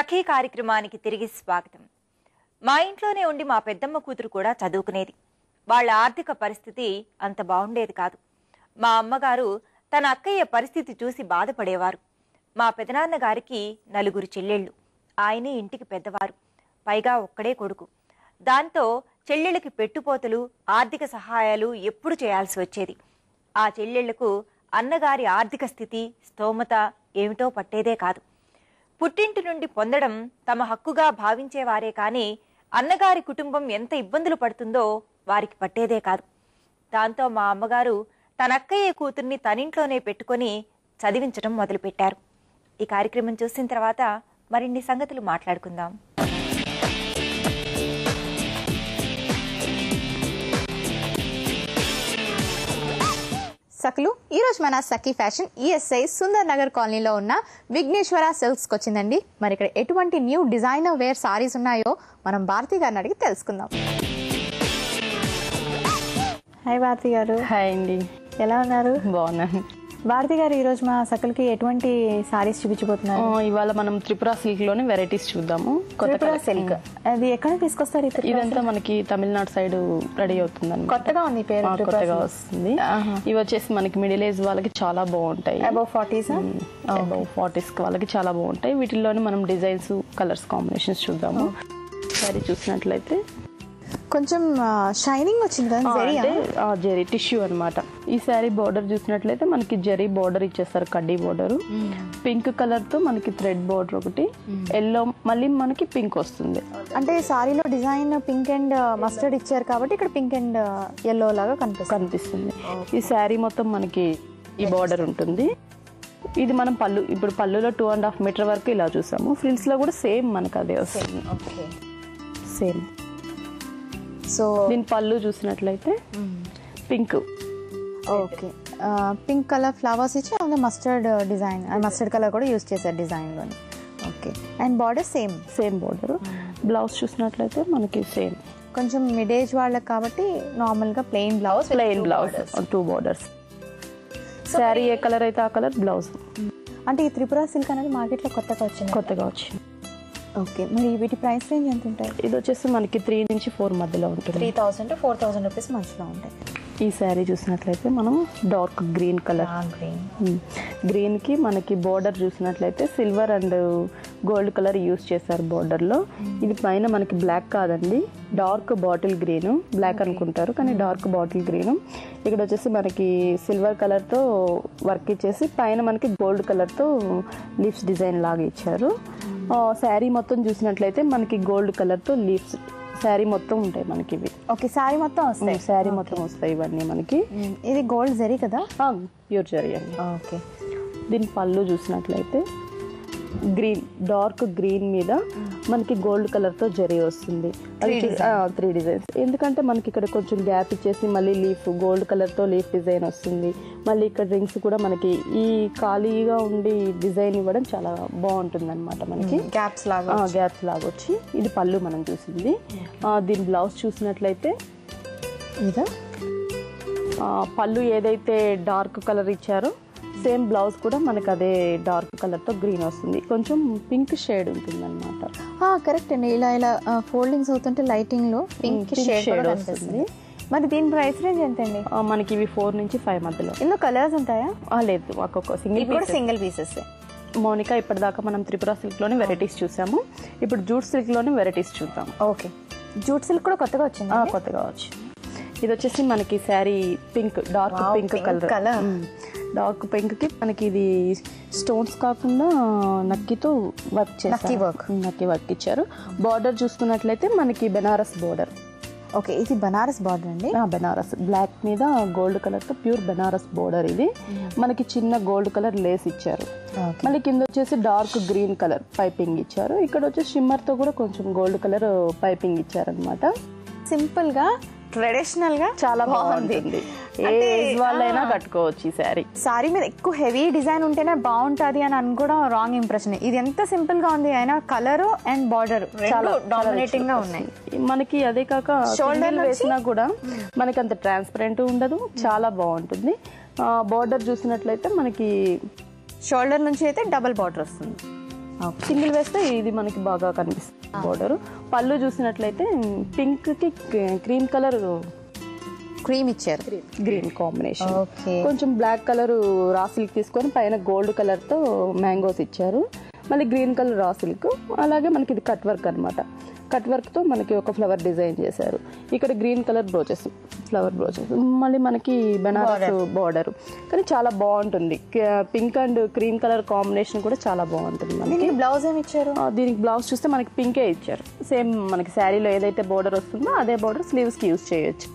సఖీ కార్యక్రమానికి తిరిగి స్వాగతం. మా ఇంట్లోనే ఉండి మా పెద్దమ్మ కూతురు కూడా చదువుకునేది. వాళ్ళ ఆర్థిక పరిస్థితి అంత బాగుండేది కాదు. మా అమ్మగారు తన అక్కయ్య పరిస్థితి చూసి బాధపడేవారు. మా పెదనాన్న గారికి 4 చెల్లెళ్ళు. ఆయనే ఇంటికి పెద్దవారు, పైగా ఒక్కడే కొడుకు. దాంతో చెల్లెళ్ళకి పెట్టుపోతలు, ఆర్థిక సహాయాలు ఎప్పుడు చేయాల్సి వచ్చేది. ఆ చెల్లెళ్లకు అన్నగారి ఆర్థిక స్థితి, స్తోమత ఏమిటో పట్టేదే కాదు. పుట్టింటి నుండి పొందడం తమ హక్కుగా భావించేవారే కానీ అన్నగారి కుటుంబం ఎంత ఇబ్బందులు పడుతుందో వారికి పట్టేదే కాదు. దాంతో మా అమ్మగారు తనక్కయ్య కూతుర్ని తనింట్లోనే పెట్టుకొని చదివించడం మొదలుపెట్టారు. ఈ కార్యక్రమం చూసిన తర్వాత మరిన్ని సంగతులు మాట్లాడుకుందాం. సకలు ఈరోజు మన సఖీ ఫ్యాషన్ ఈఎస్ఐ సుందర్ నగర్ కాలనీలో ఉన్న విఘ్నేశ్వర సిల్క్స్కి వచ్చిందండి. మరి ఇక్కడ ఎటువంటి న్యూ డిజైనర్ వేర్ సారీస్ ఉన్నాయో మనం భారతి గారిని అడిగి తెలుసుకుందాం. హాయ్ భారతి గారు. హాయ్ అండి, ఎలా ఉన్నారు? బాగున్నాను. భారతి గారు, ఈరోజు మా సకలకి ఎటువంటి సారీస్ చూపించబోతున్నారు? ఇవాళ మనం త్రిపుర సిల్క్ లోనే వెరైటీస్ చూద్దాము. త్రిపుర సిల్క్ అది ఎక్కడ తీసుకొస్తారు? ఇదంతా మనకి తమిళనాడు సైడ్ రెడీ అవుతుంది. కొత్తగా ఉంది పేరు, కొత్తగా వస్తుంది. ఇవి వచ్చేసి మనకి మిడిల్ ఏజ్ వాళ్ళకి చాలా బాగుంటాయి. అబౌవ్ 40s వాళ్ళకి చాలా బాగుంటాయి. వీటిల్లోనే మనం డిజైన్స్, కలర్స్ కాంబినేషన్స్ చూద్దాము. సారీ చూసినట్లయితే కొంచెం షైనింగ్ వచ్చింది కదా, జరీ టిష్యూ అన్నమాట. ఈ శారీ బోర్డర్ చూసినట్లయితే మనకి జరీ బోర్డర్ ఇచ్చేస్తారు, కడ్డీ బోర్డర్. పింక్ కలర్ తో మనకి థ్రెడ్ బోర్డర్ ఒకటి, ఎల్లో మళ్ళీ మనకి పింక్ వస్తుంది. అంటే సారీలో డిజైన్ పింక్ అండ్ మస్టర్డ్ ఇచ్చారు కాబట్టి ఇక్కడ పింక్ అండ్ ఎల్లో లాగా కనిపిస్తుంది. ఈ శారీ మొత్తం మనకి ఈ బోర్డర్ ఉంటుంది. ఇది మనం పళ్ళు, ఇప్పుడు పళ్ళులో 2.5 మీటర్ వరకు ఇలా చూసాము. ఫ్రిల్స్ లో కూడా సేమ్ మనకు అదే వస్తుంది, సేమ్. సో దీని పళ్ళు చూసినట్లయితే pink, okay, pink colour flowers ఇచ్చి అందులో మస్టర్డ్ డిజైన్, మస్టర్డ్ కలర్ కూడా యూజ్ చేశారు డిజైన్లోని. Okay, and border same border. Blouse చూసినట్లయితే మనకి సేమ్. కొంచెం మిడ్ ఏజ్ వాళ్ళకి కాబట్టి నార్మల్గా ప్లెయిన్ బ్లౌజ్ 2 బోర్డర్స్. శారీ ఏ కలర్ అయితే ఆ కలర్ బ్లౌజ్. అంటే ఈ త్రిపుర సిల్క్ అనేది మార్కెట్లో కొత్తగా వచ్చింది. ఓకే, మరి వీటి ప్రైస్ రేంజ్ ఎంత ఉంటాయి? ఇది వచ్చేసి మనకి 3 నుంచి 4 మధ్యలో ఉంటుంది. 3000 to 4000 రూపీస్ మధ్యలో ఉంటాయి. ఈ శారీ చూసినట్లయితే మనం డార్క్ గ్రీన్ కలర్, గ్రీన్ కి మనకి బోర్డర్ చూసినట్లయితే silver and gold colour use చేశారు బోర్డర్ లో. ఇది పైన మనకి బ్లాక్ కాదండి, డార్క్ బాటిల్ గ్రీన్. బ్లాక్ అనుకుంటారు కానీ డార్క్ బాటిల్ గ్రీన్. ఇక్కడ వచ్చేసి మనకి సిల్వర్ కలర్ తో వర్క్ ఇచ్చేసి పైన మనకి గోల్డ్ కలర్ తో లీవ్స్ డిజైన్ లాగా ఇచ్చారు. శారీ మొత్తం చూసినట్లయితే మనకి గోల్డ్ కలర్ తో లీవ్స్ శారీ మొత్తం ఉంటాయి మనకి ఇవి. ఓకే, శారీ మొత్తం వస్తాయి. శారీ మొత్తం వస్తాయి ఇవన్నీ మనకి. ఇది గోల్డ్ జరీ కదా? ప్యూర్ జరీ అండి. ఓకే, దీని పళ్ళు చూసినట్లయితే గ్రీన్, డార్క్ గ్రీన్ మీద మనకి గోల్డ్ కలర్ తో జరీ వస్తుంది. 3 డిజైన్స్. ఎందుకంటే మనకి ఇక్కడ కొంచెం గ్యాప్ ఇచ్చేసి మళ్ళీ లీఫ్ గోల్డ్ కలర్ తో లీఫ్ డిజైన్ వస్తుంది. మళ్ళీ ఇక్కడ రింగ్స్ కూడా మనకి ఈ ఖాళీగా ఉండి డిజైన్ ఇవ్వడం చాలా బాగుంటుంది అనమాట. మనకి గ్యాప్స్ లాగా వచ్చి ఇది పళ్ళు మనం చూసింది. దీని బ్లౌజ్ చూసినట్లయితే ఇదా పళ్ళు ఏదైతే డార్క్ కలర్ ఇచ్చారో సేమ్ బ్లౌజ్ కూడా మనకు అదే డార్క్ కలర్ తో గ్రీన్ వస్తుంది. కొంచెం పింక్ షేడ్ ఉంటుంది అనమాట. కరెక్ట్ అండి, ఇలా ఫోల్డింగ్స్ అవుతుంటే లైటింగ్ లో పింక్ షేడ్ వస్తుంది. మరి దీని ప్రైస్ రేంజ్ ఎంత అండి? మనకి ఇవి 4 నుంచి 5 మధ్యలో. ఇందులో కలర్స్ ఉంటాయా? లేదు, ఒక్కొక్క సింగిల్ పీసెస్. మోనికా, ఇప్పటిదాకా మనం త్రిపుర సిల్క్ లోనే వెరైటీస్ చూసాము. ఇప్పుడు జూట్ సిల్క్ లోనే వెరైటీస్ చూద్దాం. ఓకే, జూట్ సిల్క్ కూడా కొత్తగా వచ్చింది. ఇది వచ్చేసి మనకి sari pink, dark pink colour. Dark pink కి మనకి ఇది స్టోన్స్ కాకుండా నక్కితో వర్క్ చేశారు, నక్కి వర్క్ ఇచ్చారు. బార్డర్ చూసుకున్నట్లయితే మనకి బెనారస్ బార్డర్. ఓకే, ఇది బనారస్ బార్డర్ అండి. బెనారస్ బ్లాక్ మీద గోల్డ్ కలర్ తో ప్యూర్ బెనారస్ బార్డర్. ఇది మనకి చిన్న గోల్డ్ కలర్ లేస్ ఇచ్చారు. మళ్ళీ కింద వచ్చేసి డార్క్ గ్రీన్ కలర్ పైపింగ్ ఇచ్చారు. ఇక్కడ వచ్చేసి షిమ్మర్ తో కూడా కొంచెం గోల్డ్ కలర్ పైపింగ్ ఇచ్చారు అనమాట. సింపుల్ గా, ట్రెడిషనల్ గా చాలా బాగుంది. వాళ్ళైనా కట్టుకోవచ్చు ఈ శారీ. సారీ మీద ఎక్కువ హెవీ డిజైన్ ఉంటేనే బాగుంటది అని అనుకోవడం రాంగ్ ఇంప్రెషన్. ఇది ఎంత సింపుల్ గా ఉంది అయినా కలర్ అండ్ బార్డర్ చాలా డామినేటింగ్ గా ఉన్నాయి మనకి. అదే కాక షోల్డర్ వేసినా కూడా మనకి అంత ట్రాన్స్పరెంట్ ఉండదు, చాలా బాగుంటుంది. బార్డర్ చూసినట్లయితే మనకి షోల్డర్ నుంచి అయితే డబుల్ బార్డర్ వస్తుంది. సింగిల్ వేస్తే ఇది మనకి బాగా కనిపిస్తుంది బోర్డర్. పళ్ళు చూసినట్లయితే పింక్ కి క్రీమ్ కలర్ క్రీమ్ ఇచ్చారు, గ్రీన్ కాంబినేషన్. కొంచెం బ్లాక్ కలర్ రా సిల్క్ తీసుకొని పైన గోల్డ్ కలర్ తో మ్యాంగోస్ ఇచ్చారు. మళ్ళీ గ్రీన్ కలర్ రా సిల్క్, అలాగే మనకి ఇది కట్ వర్క్ అనమాట. కట్ వర్క్ తో మనకి ఒక ఫ్లవర్ డిజైన్ చేశారు. ఇక్కడ green colour brooches, flower brooches. మళ్ళీ మనకి బెనారస్ బోర్డర్, కానీ చాలా బాగుంటుంది. Pink and cream colour combination కూడా చాలా బాగుంటుంది. మనకి బ్లౌజ్ ఏమి ఇచ్చారు? దీనికి బ్లౌజ్ చూస్తే మనకి పింకే ఇచ్చారు. సేమ్ మనకి శారీలో ఏదైతే బోర్డర్ వస్తుందో అదే బోర్డర్ స్లీవ్స్ కి యూజ్ చేయొచ్చు.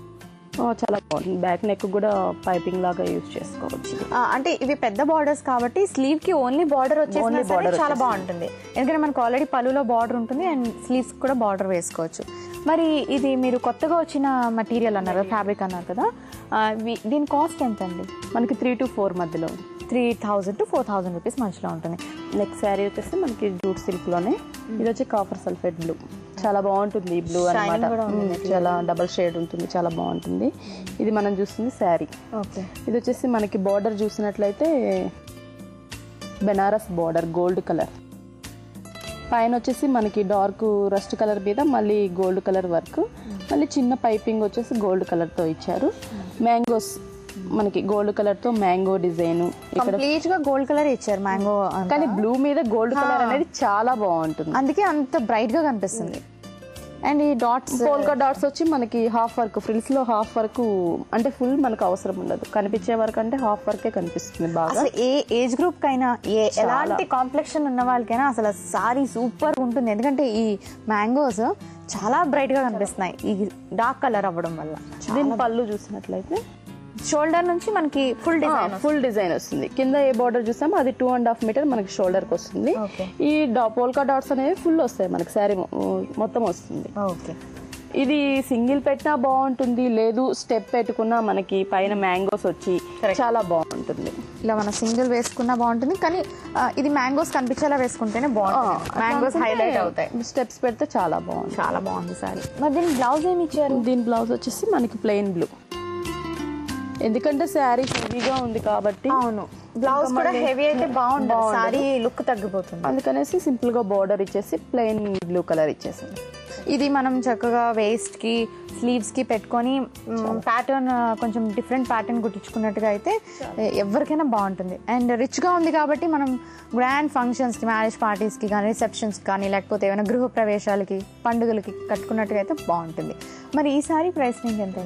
చాలా బాగుంటుంది. బ్యాక్ నెక్ కూడా పైపింగ్ లాగా యూజ్ చేసుకోవచ్చు. అంటే ఇవి పెద్ద బార్డర్స్ కాబట్టి స్లీవ్ కి ఓన్లీ బార్డర్ వచ్చేసి చాలా బాగుంటుంది. ఎందుకంటే మనకు ఆల్రెడీ పళ్ళులో బార్డర్ ఉంటుంది అండ్ స్లీవ్స్ కూడా బార్డర్ వేసుకోవచ్చు. మరి ఇది మీరు కొత్తగా వచ్చిన మెటీరియల్ అన్నారు, ఫ్యాబ్రిక్ అన్నారు కదా, దీని కాస్ట్ ఎంత అండి? మనకి 3 to 4 మధ్యలో 3000 to 4000 రూపీస్ మధ్యలో ఉంటుంది. నెక్స్ట్ శారీ వచ్చేసి మనకి జూట్ సిల్క్ లోనే, ఇది వచ్చి కాపర్ సల్ఫేట్ బ్లూ. చాలా బాగుంటుంది ఈ బ్లూ అన్నమాట. చాలా డబల్ షేడ్ ఉంటుంది, చాలా బాగుంటుంది. ఇది మనం చూస్తుంది శారీ. ఇది వచ్చేసి మనకి బార్డర్ చూసినట్లయితే బెనారస్ బార్డర్ గోల్డ్ కలర్, పైన వచ్చేసి మనకి డార్క్ రస్ట్ కలర్ మీద మళ్ళీ గోల్డ్ కలర్ వర్క్, మళ్ళీ చిన్న పైపింగ్ వచ్చేసి గోల్డ్ కలర్ తో ఇచ్చారు. మ్యాంగోస్ మనకి గోల్డ్ కలర్ తో మ్యాంగో డిజైన్, కంప్లీట్ గా గోల్డ్ కలర్ ఇచ్చారు మ్యాంగో, కానీ బ్లూ మీద గోల్డ్ కలర్ అనేది చాలా బాగుంటుంది, అందుకే అంత బ్రైట్ గా కనిపిస్తుంది. అండ్ ఈ డాట్స్, పోల్కా డాట్స్ వచ్చి మనకి హాఫ్ వర్క్, ఫ్రిల్స్ లో హాఫ్ వర్క్, అంటే ఫుల్ మనకు అవసరం ఉండదు, కనిపించే వరకు అంటే హాఫ్ వర్కే కనిపిస్తుంది బాగా. అసలు ఏ ఏజ్ గ్రూప్ కైనా, ఎలాంటి కాంప్లెక్షన్ ఉన్న వాళ్ళకైనా అసలు సారీ సూపర్ ఉంటుంది. ఎందుకంటే ఈ మ్యాంగోస్ చాలా బ్రైట్ గా కనిపిస్తున్నాయి ఈ డార్క్ కలర్ అవ్వడం వల్ల. దీని పళ్ళు చూసినట్లయితే షోల్డర్ నుంచి మనకి ఫుల్ డిజైన్ వస్తుంది. కింద ఏ బార్డర్ చూసామో అది 2.5 మీటర్ మనకి షోల్డర్ కి వస్తుంది. ఈ పోల్కా డాట్స్ అనేవి ఫుల్ వస్తాయి మనకి, శారీ మొత్తం వస్తుంది. ఇది సింగిల్ పెట్టినా బాగుంటుంది, లేదు స్టెప్ పెట్టుకున్నా మనకి పైన మ్యాంగోస్ వచ్చి చాలా బాగుంటుంది. ఇలా మనం సింగిల్ వేసుకున్నా బాగుంటుంది, కానీ ఇది మ్యాంగోస్ కనిపించేలా వేసుకుంటేనే బాగుంటుంది. మ్యాంగోస్ హైలైట్ అవుతాయి. స్టెప్స్ పెడితే చాలా బాగుంది సారీ. మరి దీని బ్లౌజ్ ఏమి ఇచ్చారు? దీని బ్లౌజ్ వచ్చేసి మనకి ప్లెయిన్ బ్లూ, ఎందుకంటే శారీ హెవీగా ఉంది కాబట్టి. అవును, బ్లౌజ్ కూడా హెవీ అయితే బాగుంటుంది, సారీ లుక్ తగ్గిపోతుంది. అందుకనేసి సింపుల్ గా బార్డర్ ఇచ్చేసి ప్లెయిన్ బ్లూ కలర్ ఇచ్చేసింది. ఇది మనం చక్కగా వేస్ట్ కి స్లీవ్స్ కి పెట్టుకొని ప్యాటర్న్ కొంచెం డిఫరెంట్ ప్యాటర్న్ కుట్టించుకున్నట్టుగా అయితే ఎవరికైనా బాగుంటుంది. అండ్ రిచ్ గా ఉంది కాబట్టి మనం గ్రాండ్ ఫంక్షన్స్ కి, మ్యారేజ్ పార్టీస్ కి కానీ, రిసెప్షన్స్ కానీ, లేకపోతే ఏమైనా గృహ ప్రవేశాలకి, పండుగలకి కట్టుకున్నట్టుగా అయితే బాగుంటుంది. మరి ఈ సారీ ప్రైస్ రేంజ్ ఎంత?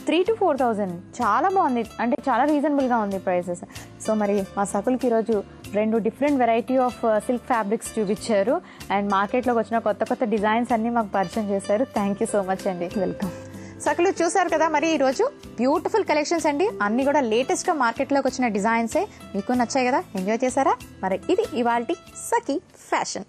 3 to 4,000. చాలా బాగుంది, అంటే చాలా రీజనబుల్ గా ఉంది ప్రైసెస్. సో మరి మా సకులకి ఈరోజు 2 different variety of silk fabrics చూపించారు అండ్ మార్కెట్లోకి వచ్చిన కొత్త డిజైన్స్ అన్ని మాకు పరిచయం చేశారు. థ్యాంక్ యూ సో మచ్ అండి. వెల్కమ్. సకులు చూసారు కదా, మరి ఈరోజు బ్యూటిఫుల్ కలెక్షన్స్ అండి, అన్ని కూడా లేటెస్ట్ గా మార్కెట్లోకి వచ్చిన డిజైన్సే. మీకు నచ్చాయి కదా, ఎంజాయ్ చేశారా? మరి ఇది ఇవాల్టి సఖీ ఫ్యాషన్.